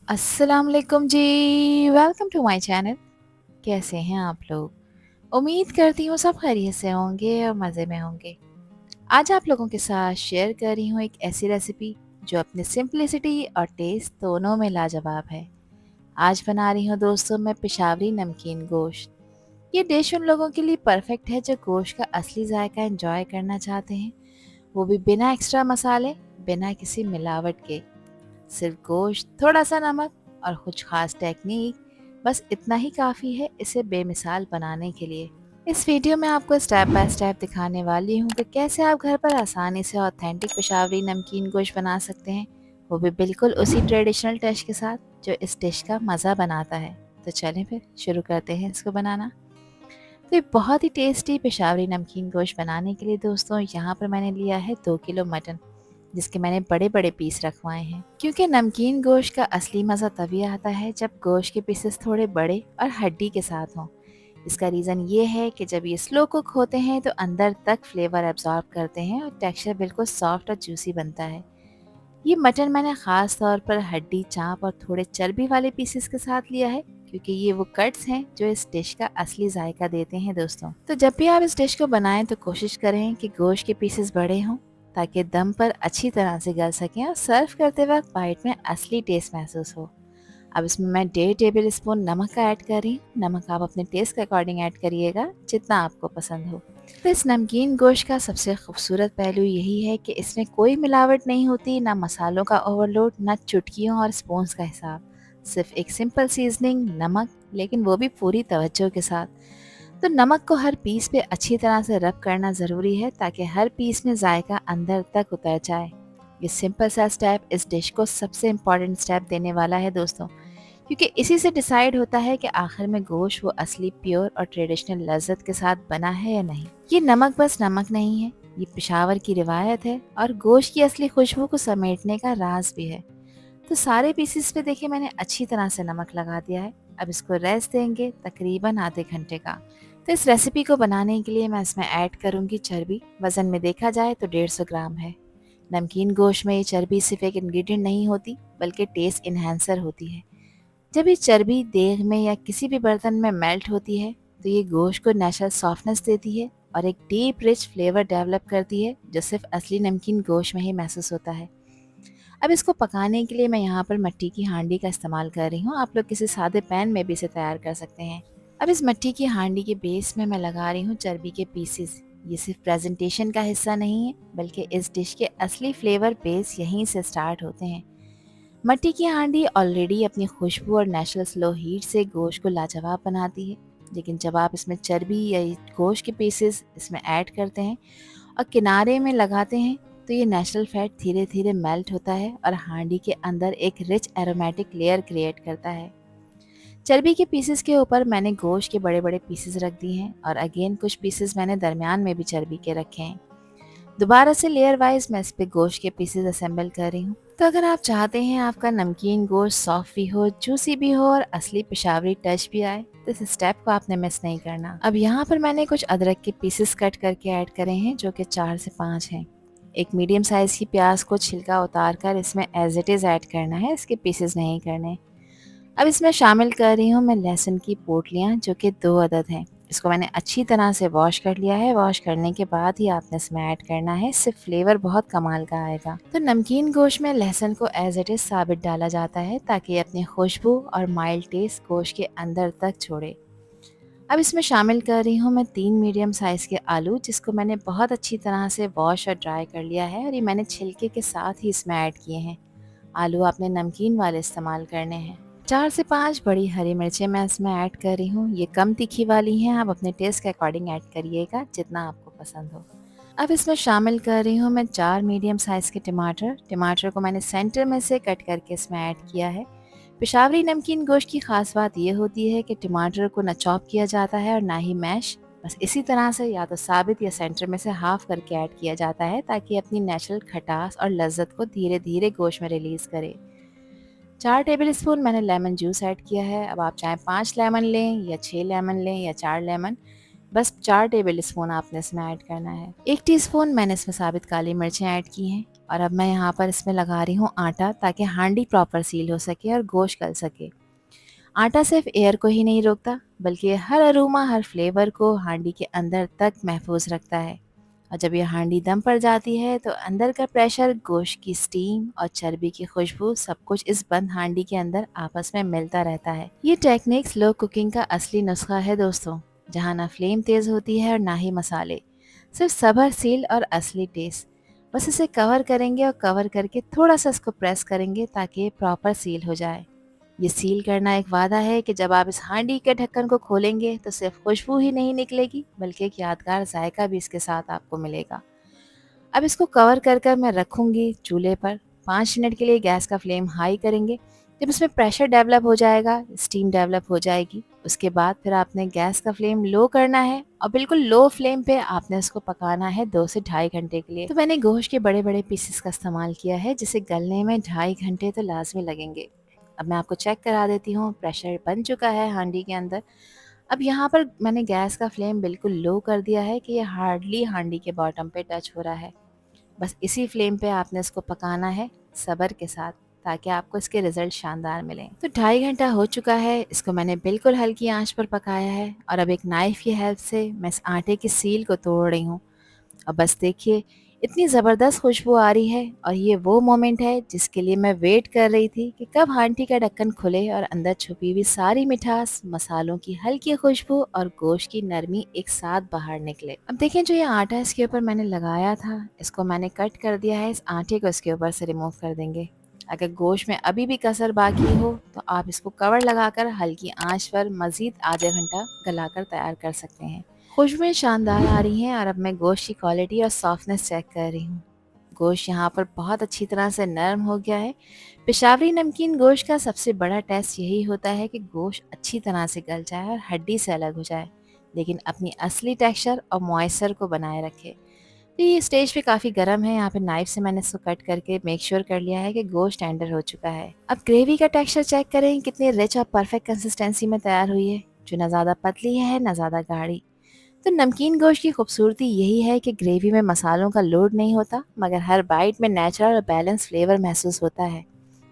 अस्सलाम वालेकुम जी। Welcome to my channel. कैसे हैं आप लोग? उम्मीद करती हूँ सब खैरियत से होंगे और मज़े में होंगे। आज आप लोगों के साथ शेयर कर रही हूँ एक ऐसी रेसिपी जो अपनी सिंपलिसिटी और टेस्ट दोनों में लाजवाब है। आज बना रही हूँ दोस्तों मैं पेशावरी नमकीन गोश्त। ये डिश उन लोगों के लिए परफेक्ट है जो गोश्त का असली जायका एंजॉय करना चाहते हैं, वो भी बिना एक्स्ट्रा मसाले, बिना किसी मिलावट के। सिर्फ गोश्त, थोड़ा सा नमक और कुछ खास टेक्निक, बस इतना ही काफ़ी है इसे बेमिसाल बनाने के लिए। इस वीडियो में आपको स्टेप बाय स्टेप दिखाने वाली हूँ कि कैसे आप घर पर आसानी से ऑथेंटिक पेशावरी नमकीन गोश्त बना सकते हैं, वो भी बिल्कुल उसी ट्रेडिशनल टच के साथ जो इस डिश का मज़ा बनाता है। तो चलें फिर शुरू करते हैं इसको बनाना। तो ये बहुत ही टेस्टी पेशावरी नमकीन गोश्त बनाने के लिए दोस्तों यहाँ पर मैंने लिया है 2 किलो मटन, जिसके मैंने बड़े बड़े पीस रखवाए हैं। क्योंकि नमकीन गोश्त का असली मज़ा तभी आता है जब गोश्त के पीसेस थोड़े बड़े और हड्डी के साथ हों। इसका रीज़न ये है कि जब ये स्लो कुक होते हैं तो अंदर तक फ्लेवर एब्जॉर्ब करते हैं और टेक्सचर बिल्कुल सॉफ्ट और जूसी बनता है। ये मटन मैंने ख़ास तौर पर हड्डी, चाँप और थोड़े चर्बी वाले पीसेस के साथ लिया है, क्योंकि ये वो कट्स हैं जो इस डिश का असली जायका देते हैं दोस्तों। तो जब भी आप इस डिश को बनाएं तो कोशिश करें कि गोश्त के पीसेस बड़े हों, ताकि दम पर अच्छी तरह से गल सकें और सर्व करते वक्त बाइट में असली टेस्ट महसूस हो। अब इसमें मैं 1.5 टेबल स्पून नमक का ऐड कर रही हूँ। नमक आप अपने टेस्ट के अकॉर्डिंग ऐड करिएगा, जितना आपको पसंद हो। तो इस नमकीन गोश्त का सबसे खूबसूरत पहलू यही है कि इसमें कोई मिलावट नहीं होती, ना मसालों का ओवरलोड, ना चुटकियों और स्पून्स का हिसाब। सिर्फ एक सिंपल सीजनिंग, नमक, लेकिन वो भी पूरी तवज्जो के साथ। तो नमक को हर पीस पे अच्छी तरह से रब करना ज़रूरी है, ताकि हर पीस में जायका अंदर तक उतर जाए। ये सिंपल सा स्टेप इस डिश को सबसे इम्पॉर्टेंट स्टेप देने वाला है दोस्तों, क्योंकि इसी से डिसाइड होता है कि आखिर में गोश्त वो असली प्योर और ट्रेडिशनल लज्जत के साथ बना है या नहीं। ये नमक बस नमक नहीं है, ये पेशावर की रिवायत है और गोश्त की असली खुशबू को समेटने का राज भी है। तो सारे पीसेस पे देखिए मैंने अच्छी तरह से नमक लगा दिया है। अब इसको रेस्ट देंगे तकरीबन आधे घंटे का। तो इस रेसिपी को बनाने के लिए मैं इसमें ऐड करूंगी चर्बी। वज़न में देखा जाए तो 150 ग्राम है। नमकीन गोश्त में ये चर्बी सिर्फ एक इंग्रेडिएंट नहीं होती, बल्कि टेस्ट इन्हेंसर होती है। जब ये चर्बी देग में या किसी भी बर्तन में मेल्ट होती है तो ये गोश्त को नेचुरल सॉफ्टनेस देती है और एक डीप रिच फ्लेवर डेवलप करती है, जो सिर्फ असली नमकीन गोश्त में ही महसूस होता है। अब इसको पकाने के लिए मैं यहाँ पर मिट्टी की हांडी का इस्तेमाल कर रही हूँ। आप लोग किसी सादे पैन में भी इसे तैयार कर सकते हैं। अब इस मिट्टी की हांडी के बेस में मैं लगा रही हूँ चर्बी के पीसेस। ये सिर्फ प्रेजेंटेशन का हिस्सा नहीं है, बल्कि इस डिश के असली फ्लेवर बेस यहीं से स्टार्ट होते हैं। मिट्टी की हांडी ऑलरेडी अपनी खुशबू और नेचुरल स्लो हीट से गोश्त को लाजवाब बनाती है, लेकिन जब आप इसमें चर्बी या ये गोश्त के पीसेस इसमें ऐड करते हैं और किनारे में लगाते हैं, तो ये नेचुरल फैट धीरे धीरे मेल्ट होता है और हांडी के अंदर एक रिच एरोमेटिक लेयर क्रिएट करता है। चर्बी के पीसेस के ऊपर मैंने गोश्त के बड़े बड़े पीसेस रख दिए हैं और अगेन कुछ पीसेस मैंने दरमियान में भी चर्बी के रखे हैं। दोबारा से लेयर वाइज मैं इस पे गोश्त के पीसेस असेंबल कर रही हूँ। तो अगर आप चाहते हैं आपका नमकीन गोश्त सॉफ्ट भी हो, जूसी भी हो और असली पेशावरी टच भी आए, तो इस स्टेप को आपने मिस नहीं करना। अब यहाँ पर मैंने कुछ अदरक के पीसेस कट करके ऐड करे हैं, जो कि 4 से 5 हैं। एक मीडियम साइज़ की प्याज को छिलका उतार कर इसमें एज इट इज़ ऐड करना है, इसके पीसेस नहीं करने। अब इसमें शामिल कर रही हूँ मैं लहसुन की पोटलियाँ, जो कि 2 अदद हैं। इसको मैंने अच्छी तरह से वॉश कर लिया है। वॉश करने के बाद ही आपने इसमें ऐड करना है, इससे फ्लेवर बहुत कमाल का आएगा। तो नमकीन गोश्त में लहसुन को एज इट इज़ साबित डाला जाता है, ताकि अपनी खुशबू और माइल्ड टेस्ट गोश्त के अंदर तक छोड़े। अब इसमें शामिल कर रही हूँ मैं 3 मीडियम साइज़ के आलू, जिसको मैंने बहुत अच्छी तरह से वॉश और ड्राई कर लिया है और ये मैंने छिलके के साथ ही इसमें ऐड किए हैं। आलू आपने नमकीन वाले इस्तेमाल करने हैं। 4 से 5 बड़ी हरी मिर्चें मैं इसमें ऐड कर रही हूँ। ये कम तीखी वाली हैं, आप अपने टेस्ट के अकॉर्डिंग ऐड करिएगा, जितना आपको पसंद हो। अब इसमें शामिल कर रही हूँ मैं 4 मीडियम साइज़ के टमाटर। टमाटर को मैंने सेंटर में से कट करके इसमें ऐड किया है। पेशावरी नमकीन गोश्त की ख़ास बात यह होती है कि टमाटर को ना चॉप किया जाता है और ना ही मैश, बस इसी तरह से या तो साबित या सेंटर में से हाफ करके ऐड किया जाता है, ताकि अपनी नेचुरल खटास और लज्जत को धीरे धीरे गोश्त में रिलीज़ करे। 4 टेबलस्पून मैंने लेमन जूस ऐड किया है। अब आप चाहे 5 लेमन लें या 6 लेमन लें या 4 लेमन, बस 4 टेबल स्पून आपने इसमें ऐड करना है। 1 टीस्पून मैंने इसमें साबित काली मिर्चें ऐड की हैं और अब मैं यहाँ पर इसमें लगा रही हूँ आटा, ताकि हांडी प्रॉपर सील हो सके और गोश्त गल सके। आटा सिर्फ एयर को ही नहीं रोकता, बल्कि ये हर अरोमा, हर फ्लेवर को हांडी के अंदर तक महफूज रखता है। और जब ये हांडी दम पड़ जाती है तो अंदर का प्रेशर, गोश्त की स्टीम और चर्बी की खुशबू, सब कुछ इस बंद हांडी के अंदर आपस में मिलता रहता है। ये टेक्निक स्लो कुकिंग का असली नुस्खा है दोस्तों, जहाँ ना फ्लेम तेज़ होती है और ना ही मसाले, सिर्फ सब्र, सील और असली टेस्ट। बस इसे कवर करेंगे और कवर करके थोड़ा सा इसको प्रेस करेंगे ताकि ये प्रॉपर सील हो जाए। ये सील करना एक वादा है कि जब आप इस हांडी के ढक्कन को खोलेंगे तो सिर्फ खुशबू ही नहीं निकलेगी, बल्कि एक यादगार जायका भी इसके साथ आपको मिलेगा। अब इसको कवर कर कर मैं रखूँगी चूल्हे पर। 5 मिनट के लिए गैस का फ्लेम हाई करेंगे। जब इसमें प्रेशर डेवलप हो जाएगा, स्टीम डेवलप हो जाएगी, उसके बाद फिर आपने गैस का फ्लेम लो करना है और बिल्कुल लो फ्लेम पे आपने इसको पकाना है 2 से ढाई घंटे के लिए। तो मैंने गोश्त के बड़े बड़े पीसेस का इस्तेमाल किया है, जिसे गलने में 2.5 घंटे तो लाजमी लगेंगे। अब मैं आपको चेक करा देती हूँ, प्रेशर बन चुका है हांडी के अंदर। अब यहाँ पर मैंने गैस का फ्लेम बिल्कुल लो कर दिया है कि ये हार्डली हांडी के बॉटम पे टच हो रहा है। बस इसी फ्लेम पे आपने इसको पकाना है सब्र के साथ, ताकि आपको इसके रिजल्ट शानदार मिलें। तो 2.5 घंटा हो चुका है, इसको मैंने बिल्कुल हल्की आंच पर पकाया है और अब एक नाइफ़ की हेल्प से मैं इस आटे की सील को तोड़ रही हूँ। और बस देखिए, इतनी ज़बरदस्त खुशबू आ रही है और ये वो मोमेंट है जिसके लिए मैं वेट कर रही थी कि कब हांडी का ढक्कन खुले और अंदर छुपी हुई सारी मिठास, मसालों की हल्की खुशबू और गोश्त की नरमी एक साथ बाहर निकले। अब देखें, जो ये आटा इसके ऊपर मैंने लगाया था, इसको मैंने कट कर दिया है। इस आटे को इसके ऊपर से रिमूव कर देंगे। अगर गोश्त में अभी भी कसर बाकी हो तो आप इसको कवर लगाकर हल्की आंच पर मज़ीद आधे घंटा गलाकर तैयार कर सकते हैं। खुशबुएं शानदार आ रही हैं और अब मैं गोश्त की क्वालिटी और सॉफ्टनेस चेक कर रही हूँ। गोश्त यहाँ पर बहुत अच्छी तरह से नरम हो गया है। पेशावरी नमकीन गोश्त का सबसे बड़ा टेस्ट यही होता है कि गोश्त अच्छी तरह से गल जाए और हड्डी से अलग हो जाए, लेकिन अपनी असली टेक्सचर और मॉइस्चर को बनाए रखे। तो ये स्टेज पे काफ़ी गर्म है। यहाँ पे नाइफ से मैंने इसको कट करके मेक श्योर कर लिया है कि गोश्त टेंडर हो चुका है। अब ग्रेवी का टेक्सचर चेक करें, कितनी रिच और परफेक्ट कंसिस्टेंसी में तैयार हुई है, जो ना ज़्यादा पतली है ना ज़्यादा गाढ़ी। तो नमकीन गोश्त की खूबसूरती यही है कि ग्रेवी में मसालों का लोड नहीं होता, मगर हर बाइट में नेचुरल और बैलेंस फ्लेवर महसूस होता है।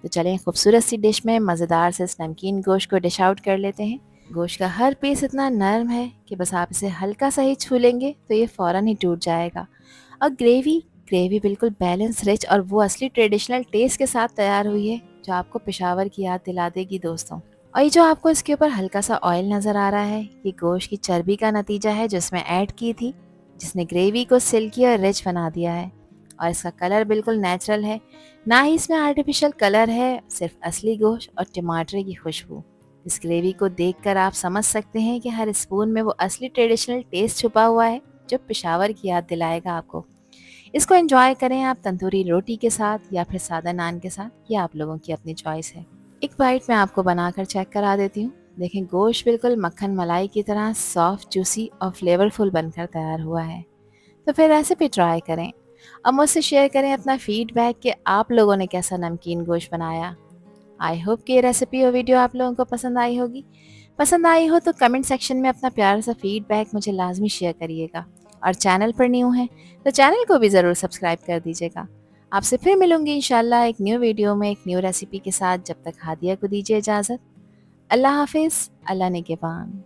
तो चलें, खूबसूरत सी डिश में मज़ेदार से इस नमकीन गोश्त को डिश आउट कर लेते हैं। गोश्त का हर पीस इतना नरम है कि बस आप इसे हल्का सा ही छू लेंगे तो ये फ़ौरन ही टूट जाएगा। और ग्रेवी ग्रेवी बिल्कुल बैलेंस, रिच और वो असली ट्रेडिशनल टेस्ट के साथ तैयार हुई है, जो आपको पेशावर की याद दिला देगी दोस्तों। और ये जो आपको इसके ऊपर हल्का सा ऑयल नज़र आ रहा है, ये गोश्त की चर्बी का नतीजा है जो इसमें ऐड की थी, जिसने ग्रेवी को सिल्की और रिच बना दिया है। और इसका कलर बिल्कुल नेचुरल है, ना ही इसमें आर्टिफिशियल कलर है, सिर्फ असली गोश्त और टमाटर की खुशबू। इस ग्रेवी को देखकर आप समझ सकते हैं कि हर स्पून में वो असली ट्रेडिशनल टेस्ट छुपा हुआ है, जो पेशावर की याद दिलाएगा आपको। इसको एंजॉय करें आप तंदूरी रोटी के साथ या फिर सादा नान के साथ, ये आप लोगों की अपनी चॉइस है। एक बाइट मैं आपको बनाकर चेक करा देती हूँ। देखें, गोश्त बिल्कुल मक्खन मलाई की तरह सॉफ्ट, जूसी और फ्लेवरफुल बनकर तैयार हुआ है। तो फिर रेसिपी ट्राई करें और मुझसे शेयर करें अपना फीडबैक कि आप लोगों ने कैसा नमकीन गोश्त बनाया। आई होप कि ये रेसिपी और वीडियो आप लोगों को पसंद आई होगी। पसंद आई हो तो कमेंट सेक्शन में अपना प्यारा सा फीडबैक मुझे लाजमी शेयर करिएगा। और चैनल पर न्यू हैं तो चैनल को भी ज़रूर सब्सक्राइब कर दीजिएगा। आपसे फिर मिलूंगी इंशाल्लाह एक न्यू वीडियो में, एक न्यू रेसिपी के साथ। जब तक हादिया को दीजिए इजाज़त। अल्लाह हाफिज़, अल्लाह निगहबान।